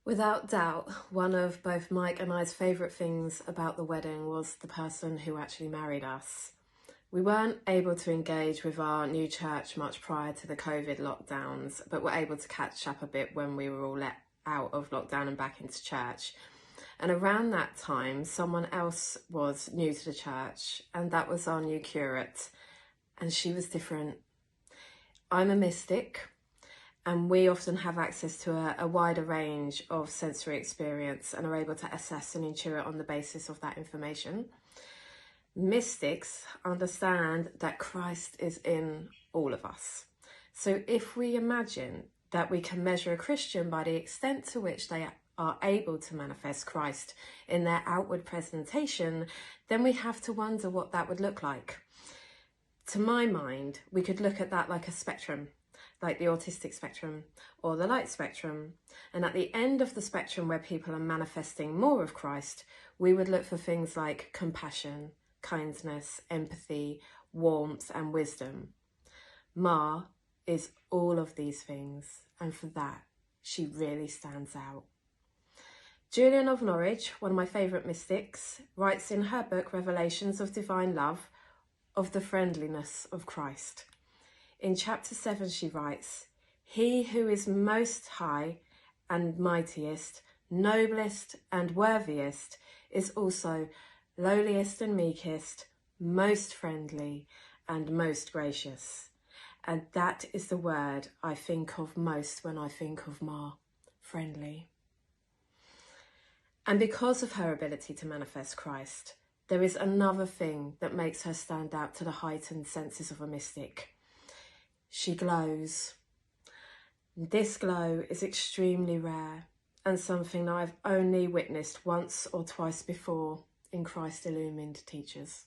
Without doubt, one of both Mike and I's favourite things about the wedding was the person who actually married us. We weren't able to engage with our new church much prior to the COVID lockdowns, but were able to catch up a bit when we were all let out of lockdown and back into church. And around that time, someone else was new to the church, and that was our new curate. And she was different. I'm a mystic, and we often have access to a wider range of sensory experience and are able to assess and intuit on the basis of that information. Mystics understand that Christ is in all of us. So if we imagine that we can measure a Christian by the extent to which they are able to manifest Christ in their outward presentation, then we have to wonder what that would look like. To my mind, we could look at that like a spectrum, like the autistic spectrum or the light spectrum. And at the end of the spectrum where people are manifesting more of Christ, we would look for things like compassion, kindness, empathy, warmth and wisdom. Ma is all of these things, and for that, she really stands out. Julian of Norwich, one of my favourite mystics, writes in her book Revelations of Divine Love of the friendliness of Christ. In chapter 7 she writes, "He who is most high and mightiest, noblest and worthiest is also lowliest and meekest, most friendly and most gracious." And that is the word I think of most when I think of Ma, friendly. And because of her ability to manifest Christ, there is another thing that makes her stand out to the heightened senses of a mystic. She glows. This glow is extremely rare and something that I've only witnessed once or twice before in Christ illumined teachers.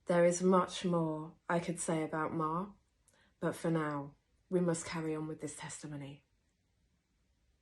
There is much more I could say about Ma, but for now, we must carry on with this testimony.